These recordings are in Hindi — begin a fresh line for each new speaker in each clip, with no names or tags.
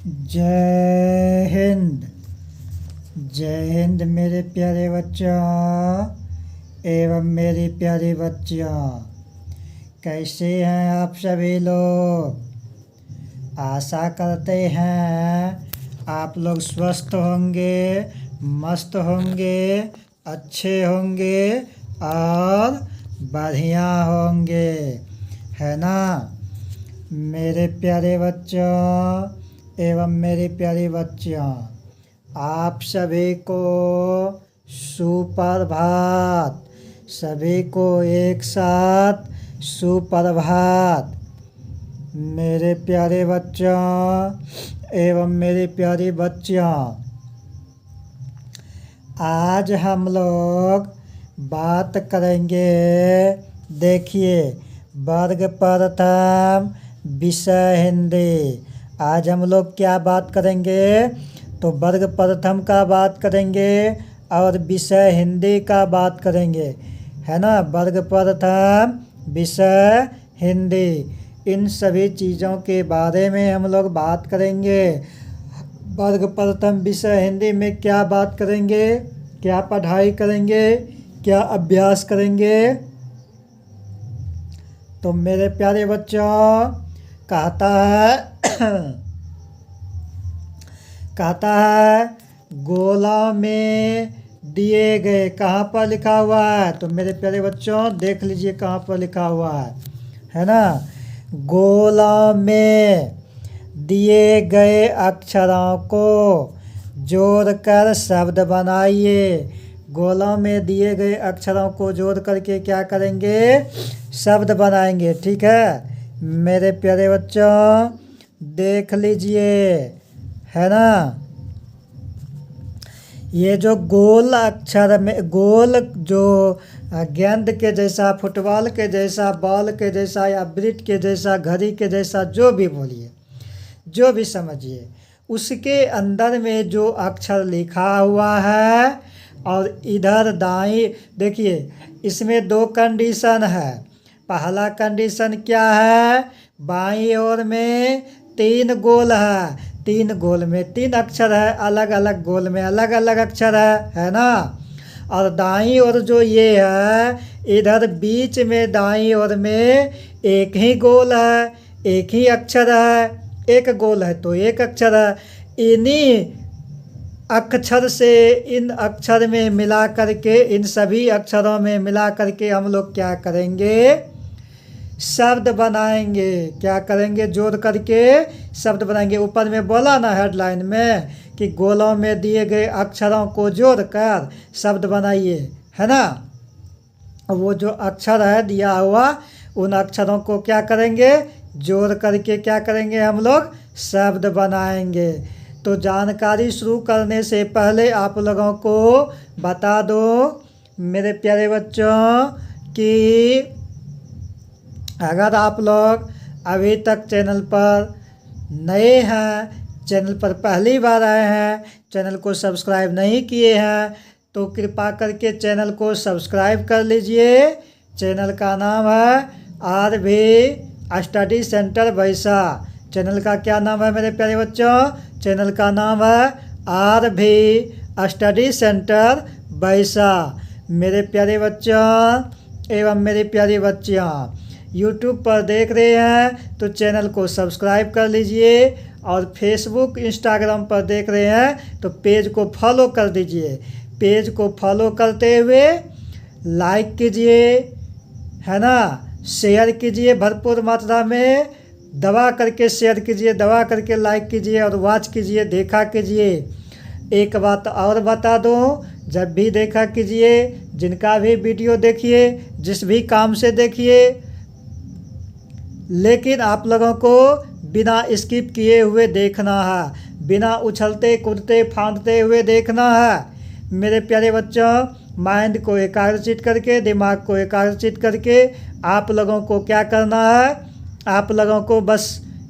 जय हिंद। जय हिंद मेरे प्यारे बच्चों एवं मेरी प्यारी बच्चियों। कैसे हैं आप सभी लोग? आशा करते हैं आप लोग स्वस्थ होंगे, मस्त होंगे, अच्छे होंगे और बढ़िया होंगे, है ना मेरे प्यारे बच्चों एवं मेरी प्यारी बच्चियों। आप सभी को सुप्रभात, सभी को एक साथ सुप्रभात। मेरे प्यारे बच्चों एवं मेरी प्यारी बच्चियों, आज हम लोग बात करेंगे, देखिए, वर्ग प्रथम विषय हिंदी। आज हम लोग क्या बात करेंगे? तो वर्ग प्रथम का बात करेंगे और विषय हिंदी का बात करेंगे, है ना। वर्ग प्रथम विषय हिंदी, इन सभी चीज़ों के बारे में हम लोग बात करेंगे। वर्ग प्रथम विषय हिंदी में क्या बात करेंगे, क्या पढ़ाई करेंगे, क्या अभ्यास करेंगे? तो मेरे प्यारे बच्चों, कहता है गोला में दिए गए, कहाँ पर लिखा हुआ है? तो मेरे प्यारे बच्चों देख लीजिए कहाँ पर लिखा हुआ है ना। गोला में दिए गए अक्षरों को जोड़कर शब्द बनाइए। गोला में दिए गए अक्षरों को जोड़ करके क्या करेंगे? शब्द बनाएंगे, ठीक है मेरे प्यारे बच्चों। देख लीजिए, है ना। ये जो गोल अक्षर में, गोल जो गेंद के जैसा, फुटबॉल के जैसा, बॉल के जैसा या ब्रिट के जैसा, घड़ी के जैसा, जो भी बोलिए, जो भी समझिए, उसके अंदर में जो अक्षर लिखा हुआ है और इधर दाईं, देखिए इसमें दो कंडीशन है। पहला कंडीशन क्या है? बाईं ओर में 3 गोल है, 3 गोल में 3 अक्षर है, अलग अलग गोल में अलग अलग अक्षर है ना। और दाईं ओर जो ये है, इधर बीच में दाईं ओर में एक ही गोल है, एक ही अक्षर है, एक गोल है तो एक अक्षर है। इन्हीं अक्षर से, इन अक्षर में मिला करके, इन सभी अक्षरों में मिला करके हम लोग क्या करेंगे? शब्द बनाएंगे। क्या करेंगे? जोड़ करके शब्द बनाएंगे। ऊपर में बोला ना हेडलाइन में कि गोलों में दिए गए अक्षरों को जोड़कर शब्द बनाइए, है ना। वो जो अक्षर है दिया हुआ, उन अक्षरों को क्या करेंगे? जोड़ करके क्या करेंगे? हम लोग शब्द बनाएंगे। तो जानकारी शुरू करने से पहले आप लोगों को बता दो मेरे प्यारे बच्चों कि अगर आप लोग अभी तक चैनल पर नए हैं, चैनल पर पहली बार आए हैं, चैनल को सब्सक्राइब नहीं किए हैं, तो कृपा करके चैनल को सब्सक्राइब कर लीजिए। चैनल का नाम है RV स्टडी सेंटर बैसा। चैनल का क्या नाम है मेरे प्यारे बच्चों? चैनल का नाम है RV स्टडी सेंटर बैसा। मेरे प्यारे बच्चों एवं मेरी प्यारी बच्चियाँ, YouTube पर देख रहे हैं तो चैनल को सब्सक्राइब कर लीजिए, और फेसबुक इंस्टाग्राम पर देख रहे हैं तो पेज को फॉलो कर दीजिए। पेज को फॉलो करते हुए लाइक कीजिए, है ना, शेयर कीजिए, भरपूर मात्रा में दबा करके शेयर कीजिए, दबा करके लाइक कीजिए और वॉच कीजिए, देखा कीजिए। एक बात और बता दूं, जब भी देखा कीजिए, जिनका भी वीडियो देखिए, जिस भी काम से देखिए, लेकिन आप लोगों को बिना स्किप किए हुए देखना है, बिना उछलते कूदते फांदते हुए देखना है मेरे प्यारे बच्चों। माइंड को एकाग्रचित करके, दिमाग को एकाग्रचित करके आप लोगों को क्या करना है? आप लोगों को बस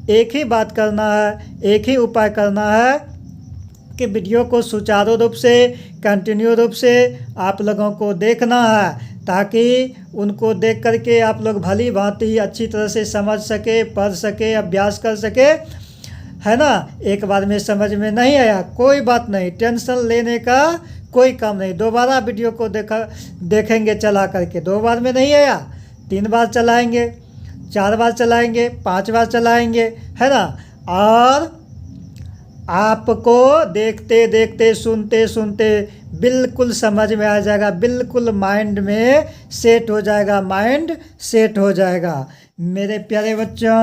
एक ही बात करना है, एक ही उपाय करना है कि वीडियो को सुचारू रूप से, कंटिन्यू रूप से आप लोगों को देखना है, ताकि उनको देख करके आप लोग भली भांति अच्छी तरह से समझ सके, पढ़ सके, अभ्यास कर सके है ना। एक बार में समझ में नहीं आया, कोई बात नहीं, टेंशन लेने का कोई काम नहीं। दोबारा वीडियो को देखेंगे चला करके। 2 बार में नहीं आया, 3 बार चलाएंगे, 4 बार चलाएंगे, 5 बार चलाएंगे, है ना। और आपको देखते देखते सुनते सुनते बिल्कुल समझ में आ जाएगा, बिल्कुल माइंड में सेट हो जाएगा, माइंड सेट हो जाएगा। मेरे प्यारे बच्चों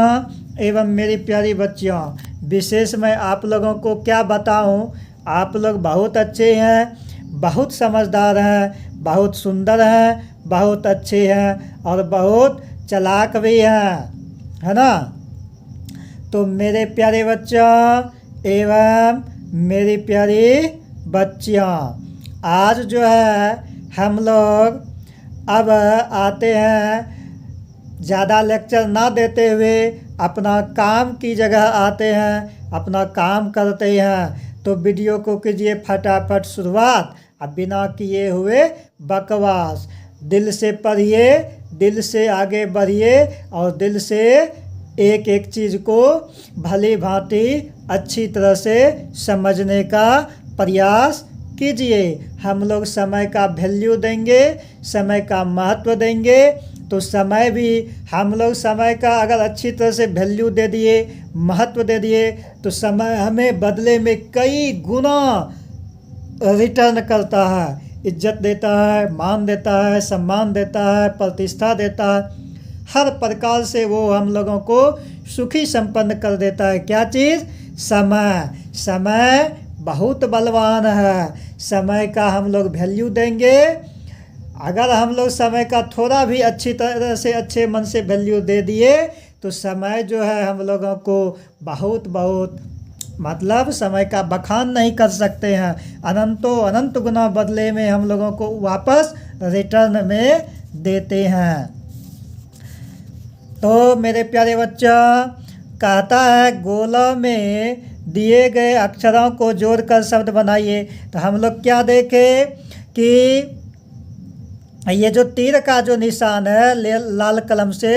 एवं मेरी प्यारी बच्चियों, विशेष मैं आप लोगों को क्या बताऊं, आप लोग बहुत अच्छे हैं, बहुत समझदार हैं, बहुत सुंदर हैं, बहुत अच्छे हैं और बहुत चालाक भी हैं, है ना। तो मेरे प्यारे बच्चों एवं मेरी प्यारी बच्चियों, आज जो है हम लोग अब आते हैं, ज़्यादा लेक्चर ना देते हुए अपना काम की जगह आते हैं, अपना काम करते हैं। तो वीडियो को कीजिए फटाफट शुरुआत, अब बिना किए हुए बकवास। दिल से पढ़िए, दिल से आगे बढ़िए और दिल से एक एक चीज़ को भली भांति अच्छी तरह से समझने का प्रयास कीजिए। हम लोग समय का वैल्यू देंगे, समय का महत्व देंगे, तो समय भी हम लोग समय का अगर अच्छी तरह से वैल्यू दे दिए, महत्व दे दिए, तो समय हमें बदले में कई गुना रिटर्न करता है, इज्जत देता है, मान देता है, सम्मान देता है, प्रतिष्ठा देता है, हर प्रकार से वो हम लोगों को सुखी संपन्न कर देता है। क्या चीज़? समय। समय बहुत बलवान है, समय का हम लोग वैल्यू देंगे। अगर हम लोग समय का थोड़ा भी अच्छी तरह से अच्छे मन से वैल्यू दे दिए तो समय जो है हम लोगों को बहुत बहुत मतलब समय का बखान नहीं कर सकते हैं, अनंतों अनंत गुना बदले में हम लोगों को वापस रिटर्न में देते हैं। तो मेरे प्यारे बच्चों, कहता है गोला में दिए गए अक्षरों को जोड़कर शब्द बनाइए। तो हम लोग क्या देखें कि ये जो तीर का जो निशान है लाल कलम से,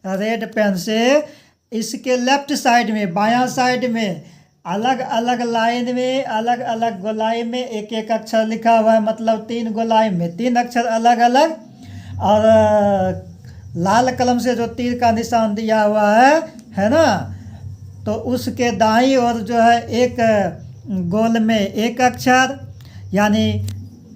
रेड पेन से, इसके लेफ्ट साइड में, बायां साइड में अलग अलग लाइन में, अलग अलग गोलाई में एक एक अक्षर लिखा हुआ है। मतलब 3 गोलाई में 3 अक्षर अलग अलग, और लाल कलम से जो तीर का निशान दिया हुआ है ना, तो उसके दाईं ओर जो है एक गोल में एक अक्षर, यानी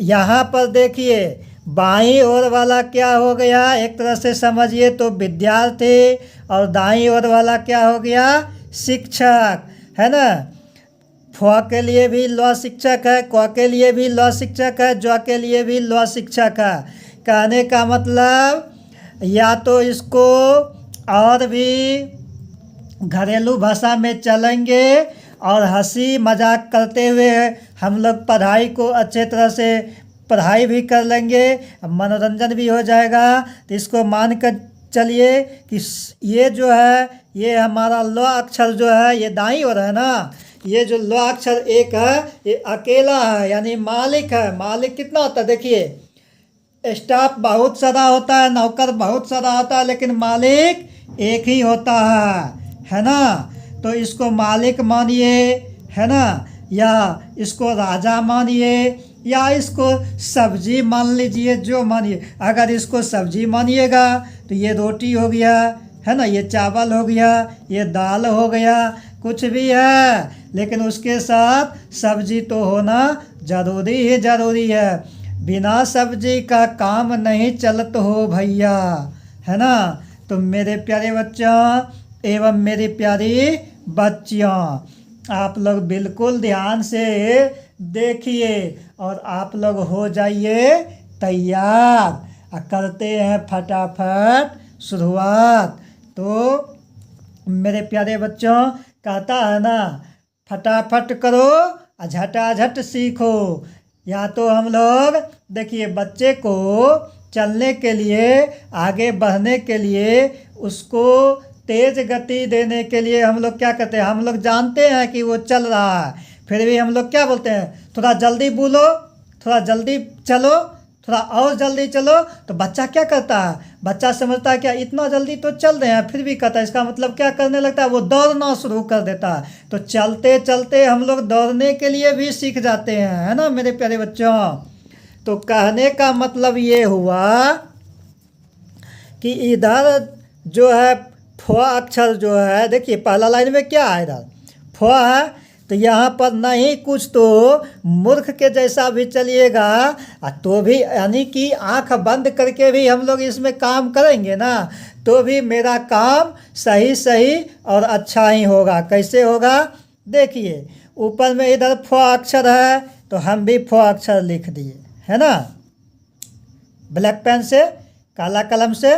यहाँ पर देखिए बाईं ओर वाला क्या हो गया, एक तरह से समझिए तो विद्यार्थी, और दाईं ओर वाला क्या हो गया, शिक्षक, है ना। फ के लिए भी ल शिक्षक है, क के लिए भी ल शिक्षक है, ज के लिए भी ल शिक्षक है। कहने का मतलब या तो इसको और भी घरेलू भाषा में चलेंगे और हंसी मजाक करते हुए हम लोग पढ़ाई को अच्छे तरह से पढ़ाई भी कर लेंगे, मनोरंजन भी हो जाएगा। तो इसको मान कर चलिए कि ये जो है, ये हमारा ल अक्षर जो है ये दाईं ओर है ना, ये जो ल अक्षर एक है ये अकेला है, यानी मालिक है। मालिक कितना होता है देखिए, स्टाफ बहुत सारा होता है, नौकर बहुत सारा होता है, लेकिन मालिक एक ही होता है ना। तो इसको मालिक मानिए, है ना, या इसको राजा मानिए, या इसको सब्जी मान लीजिए, जो मानिए। अगर इसको सब्जी मानिएगा तो ये रोटी हो गया, है ना, ये चावल हो गया, ये दाल हो गया, कुछ भी है, लेकिन उसके साथ सब्जी तो होना ज़रूरी ही ज़रूरी है। बिना सब्जी का काम नहीं चलत हो भैया, है ना। तो मेरे प्यारे बच्चों एवं मेरी प्यारी बच्चियों, आप लोग बिल्कुल ध्यान से देखिए और आप लोग हो जाइए तैयार। करते हैं फटाफट शुरुआत। तो मेरे प्यारे बच्चों, कहता है ना फटाफट करो झटाझट सीखो। या तो हम लोग देखिए बच्चे को चलने के लिए, आगे बढ़ने के लिए, उसको तेज गति देने के लिए हम लोग क्या करते हैं, हम लोग जानते हैं कि वो चल रहा है, फिर भी हम लोग क्या बोलते हैं, थोड़ा जल्दी बोलो, थोड़ा जल्दी चलो, थोड़ा और जल्दी चलो। तो बच्चा क्या करता है, बच्चा समझता है क्या इतना जल्दी तो चल रहे हैं, फिर भी कहता है, इसका मतलब क्या करने लगता है, वो दौड़ना शुरू कर देता है। तो चलते चलते हम लोग दौड़ने के लिए भी सीख जाते हैं, है ना मेरे प्यारे बच्चों। तो कहने का मतलब ये हुआ कि इधर जो है फ अक्षर जो है, देखिए पहला लाइन में क्या है, इधर फ है, तो यहाँ पर नहीं कुछ तो मूर्ख के जैसा भी चलिएगा, तो भी यानी कि आंख बंद करके भी हम लोग इसमें काम करेंगे ना, तो भी मेरा काम सही सही और अच्छा ही होगा। कैसे होगा, देखिए ऊपर में इधर फ अक्षर है, तो हम भी फ अक्षर लिख दिए, है ना, ब्लैक पेन से, काला कलम से।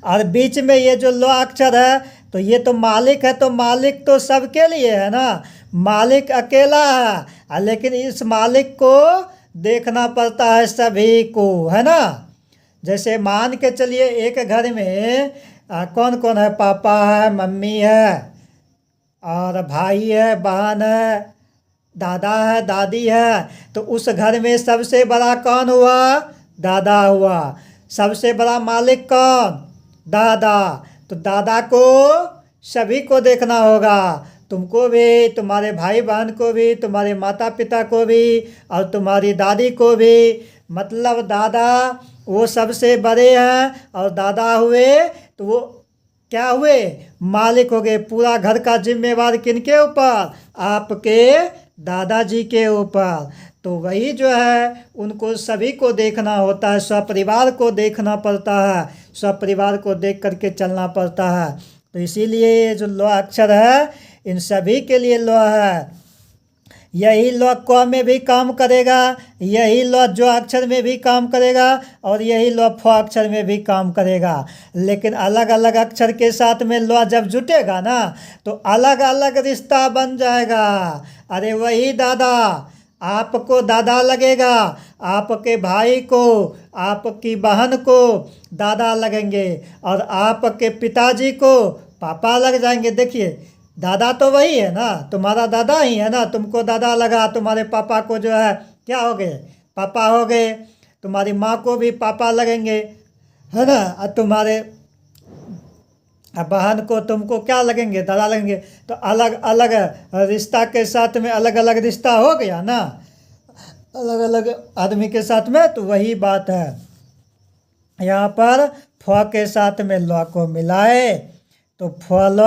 और बीच में ये जो ल अक्षर है, तो ये तो मालिक है, तो मालिक तो सबके लिए है ना, मालिक अकेला है, लेकिन इस मालिक को देखना पड़ता है सभी को, है ना। जैसे मान के चलिए एक घर में कौन कौन है, पापा है, मम्मी है, और भाई है, बहन है, दादा है, दादी है। तो उस घर में सबसे बड़ा कौन हुआ, दादा हुआ। सबसे बड़ा मालिक कौन, दादा। तो दादा को सभी को देखना होगा, तुमको भी, तुम्हारे भाई बहन को भी, तुम्हारे माता पिता को भी, और तुम्हारी दादी को भी। मतलब दादा वो सबसे बड़े हैं, और दादा हुए तो वो क्या हुए, मालिक हो गए। पूरा घर का जिम्मेवार किनके ऊपर, आपके दादाजी के ऊपर। तो वही जो है उनको सभी को देखना होता है, सपरिवार को देखना पड़ता है, सपरिवार को देख करके चलना पड़ता है। तो इसीलिए ये जो ल अक्षर है इन सभी के लिए ल है। यही ल क में भी काम करेगा, यही ल जो अक्षर में भी काम करेगा, और यही ल फ अक्षर में भी काम करेगा। लेकिन अलग अलग अक्षर के साथ में ल जब जुटेगा ना, तो अलग अलग रिश्ता बन जाएगा। अरे वही दादा आपको दादा लगेगा, आपके भाई को, आपकी बहन को दादा लगेंगे, और आपके पिताजी को पापा लग जाएंगे। देखिए दादा तो वही है ना, तुम्हारा दादा ही है ना, तुमको दादा लगा, तुम्हारे पापा को जो है क्या हो गए, पापा हो गए। तुम्हारी माँ को भी पापा लगेंगे, है ना, और तुम्हारे बहन को, तुमको क्या लगेंगे, दादा लगेंगे। तो अलग अलग रिश्ता के साथ में अलग अलग रिश्ता हो गया ना, अलग अलग आदमी के साथ में। तो वही बात है, यहाँ पर फ के साथ में ल को मिलाए तो फल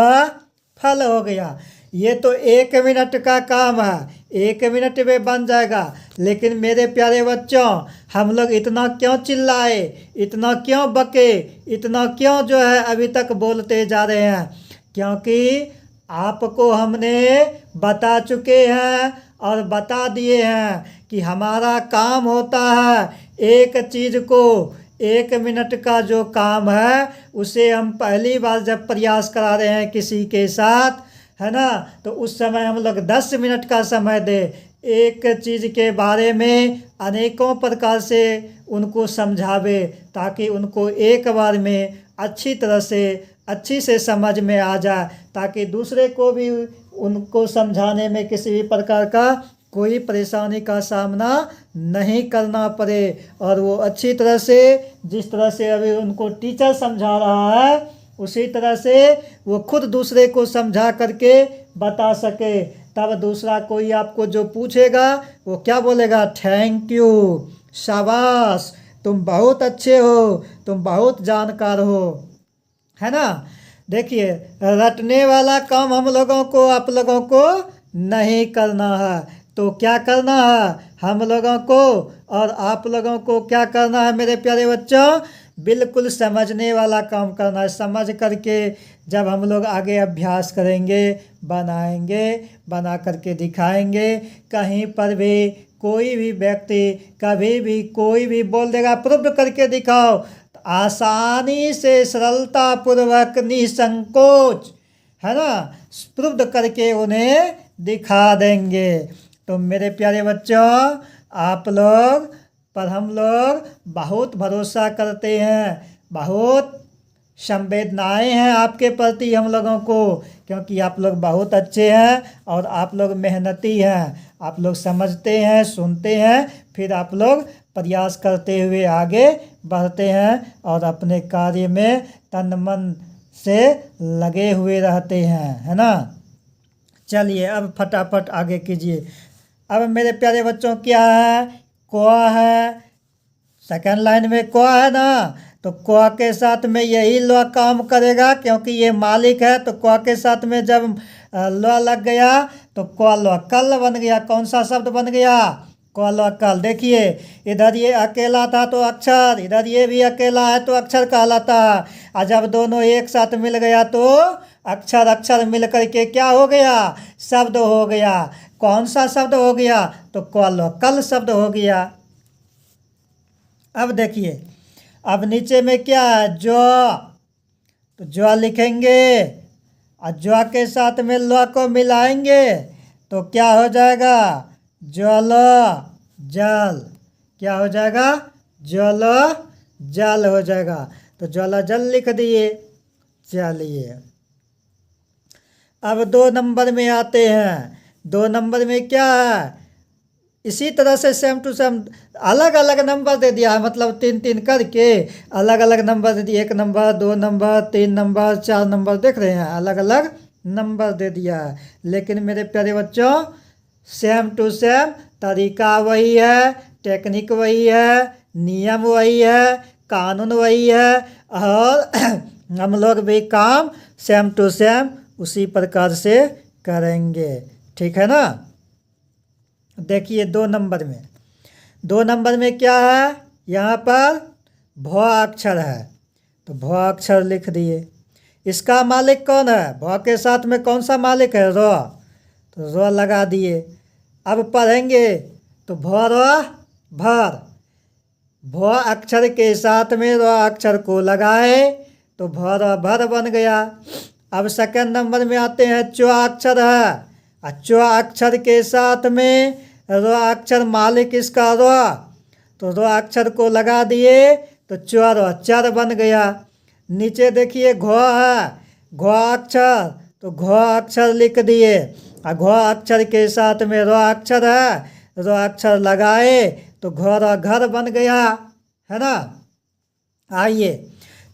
फल हो गया। ये तो 1 मिनट का काम है, 1 मिनट में बन जाएगा। लेकिन मेरे प्यारे बच्चों, हम लोग इतना क्यों चिल्लाए, इतना क्यों बके, इतना क्यों जो है अभी तक बोलते जा रहे हैं, क्योंकि आपको हमने बता चुके हैं और बता दिए हैं कि हमारा काम होता है एक चीज़ को, 1 मिनट का जो काम है उसे हम पहली बार जब प्रयास करा रहे हैं किसी के साथ, है ना, तो उस समय हम लोग 10 मिनट का समय दे, एक चीज़ के बारे में अनेकों प्रकार से उनको समझावे, ताकि उनको एक बार में अच्छी तरह से अच्छी से समझ में आ जाए, ताकि दूसरे को भी उनको समझाने में किसी भी प्रकार का कोई परेशानी का सामना नहीं करना पड़े। और वो अच्छी तरह से, जिस तरह से अभी उनको टीचर समझा रहा है, उसी तरह से वो खुद दूसरे को समझा करके बता सके। तब दूसरा कोई आपको जो पूछेगा वो क्या बोलेगा, थैंक यू, शाबाश, तुम बहुत अच्छे हो, तुम बहुत जानकार हो, है ना। देखिए रटने वाला काम हम लोगों को, आप लोगों को नहीं करना है। तो क्या करना है हम लोगों को और आप लोगों को, क्या करना है मेरे प्यारे बच्चों, बिल्कुल समझने वाला काम करना है। समझ करके जब हम लोग आगे अभ्यास करेंगे, बनाएंगे, बना करके दिखाएंगे, कहीं पर भी कोई भी व्यक्ति कभी भी कोई भी बोल देगा प्रूव करके दिखाओ, तो आसानी से सरलता पूर्वक निसंकोच, है ना, प्रूव करके उन्हें दिखा देंगे। तो मेरे प्यारे बच्चों, आप लोग पर हम लोग बहुत भरोसा करते हैं, बहुत संवेदनाएं हैं आपके प्रति हम लोगों को, क्योंकि आप लोग बहुत अच्छे हैं और आप लोग मेहनती हैं, आप लोग समझते हैं, सुनते हैं, फिर आप लोग प्रयास करते हुए आगे बढ़ते हैं और अपने कार्य में तन मन से लगे हुए रहते हैं, है ना। चलिए अब फटाफट आगे कीजिए। अब मेरे प्यारे बच्चों क्या है, क है, सेकंड लाइन में क है ना, तो क के साथ में यही ल काम करेगा क्योंकि ये मालिक है। तो क के साथ में जब ल लग गया तो क ल कल बन गया। कौन सा शब्द बन गया, क ल कल। देखिए इधर ये अकेला था तो अक्षर, इधर ये भी अकेला है तो अक्षर कहलाता है। और जब दोनों एक साथ मिल गया तो अक्षर अक्षर मिल करके क्या हो गया, शब्द हो गया। कौन सा शब्द हो गया, तो क ल कल शब्द हो गया। अब देखिए अब नीचे में क्या है, जो, तो जो लिखेंगे और जो के साथ में ल को मिलाएंगे तो क्या हो जाएगा, जल जल। क्या हो जाएगा, जल जल हो जाएगा। तो जल जल लिख दिए। चलिए अब 2 नंबर में आते हैं। 2 नंबर में क्या है, इसी तरह से सेम टू सेम अलग अलग नंबर दे दिया है, मतलब 3-3 करके अलग अलग नंबर दे दिए। 1 नंबर, 2 नंबर, 3 नंबर, 4 नंबर, देख रहे हैं अलग अलग नंबर दे दिया है। लेकिन मेरे प्यारे बच्चों सेम टू सेम तरीका वही है, टेक्निक वही है, नियम वही है, कानून वही है और हम लोग भी काम सेम टू सेम उसी प्रकार से करेंगे, ठीक है ना। देखिए 2 नंबर में, 2 नंबर में क्या है, यहाँ पर भ अक्षर है तो भ अक्षर लिख दिए। इसका मालिक कौन है, भ के साथ में कौन सा मालिक है, र, तो र लगा दिए। अब पढ़ेंगे तो भर भर, भ अक्षर के साथ में र अक्षर को लगाए तो भर भर बन गया। अब सेकंड नंबर में आते हैं, च अक्षर है और च अक्षर के साथ में र अक्षर मालिक इसका र, तो र अक्षर को लगा दिए तो चर चर बन गया। नीचे देखिए घ है, घ अक्षर, तो घ अक्षर लिख दिए और घ अक्षर के साथ में र अक्षर है, र अक्षर लगाए तो घर घर बन गया, है ना। आइए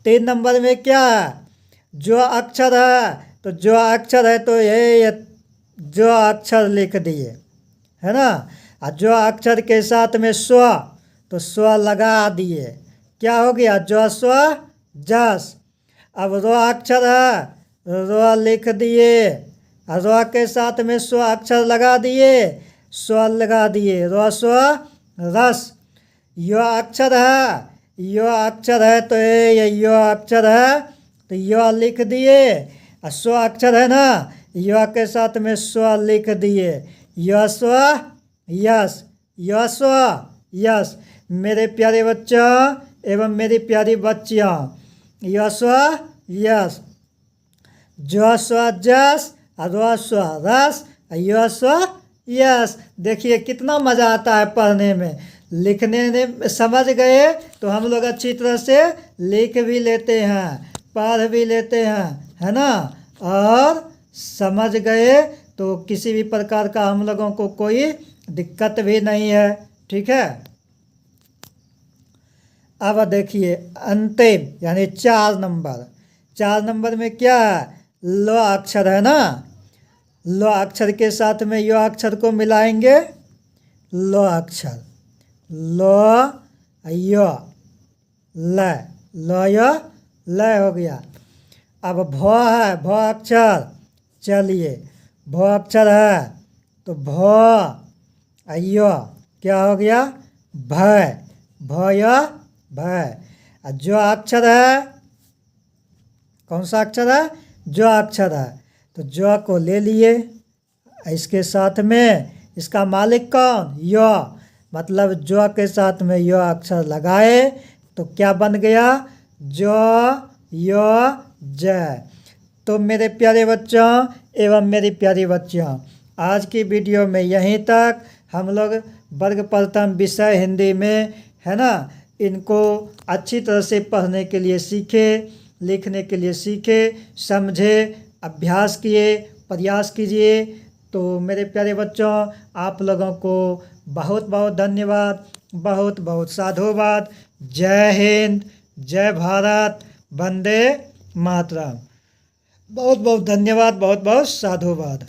3 नंबर में क्या है, जो अक्षर है, तो जो अक्षर है तो ये जो अक्षर लिख दिए, है ना। और जो अक्षर के साथ में स्व, तो स्व लगा दिए। क्या हो गया, जो स्व जस। अब रो अक्षर है, रो लिख दिए और रो के साथ में स्व अक्षर लगा दिए, स्व लगा दिए, रो स्व रस। यो अक्षर है, यो अक्षर है तो ये यो अक्षर है तो यो लिख दिए और स्व अक्षर है ना, यो के साथ में स्व लिख दिए, यस्व यस, यस्व यस। मेरे प्यारे बच्चों एवं मेरी प्यारी बच्चियों, यस्व यस, जस्व जस, रस्व रस, यस्व यस। देखिए कितना मज़ा आता है पढ़ने में। लिखने में समझ गए तो हम लोग अच्छी तरह से लिख भी लेते हैं, पढ़ भी लेते हैं, है ना। और समझ गए तो किसी भी प्रकार का हम लोगों को कोई दिक्कत भी नहीं है, ठीक है। अब देखिए अंतिम यानी 4 नंबर। 4 नंबर में क्या है, ल अक्षर है ना, ल अक्षर के साथ में यो अक्षर को मिलाएंगे, ल अक्षर, ल यो ल, ल यो ल हो गया। अब भ है, भ अक्षर, चलिए भ अक्षर है तो भ यो क्या हो गया, भय, भय भय। और जो अक्षर है, कौन सा अक्षर है, जो अक्षर है तो जो को ले लिए, इसके साथ में इसका मालिक कौन, यो, मतलब जो के साथ में यो अक्षर लगाए तो क्या बन गया, जो यो जय। तो मेरे प्यारे बच्चों एवं मेरी प्यारी बच्चियों, आज की वीडियो में यहीं तक। हम लोग वर्ग प्रथम विषय हिंदी में, है ना, इनको अच्छी तरह से पढ़ने के लिए सीखे, लिखने के लिए सीखे, समझे, अभ्यास किए, प्रयास कीजिए। तो मेरे प्यारे बच्चों आप लोगों को बहुत बहुत धन्यवाद। बहुत बहुत साधुवाद। जय हिंद, जय भारत, वंदे मातरम। बहुत बहुत धन्यवाद, बहुत बहुत साधुवाद।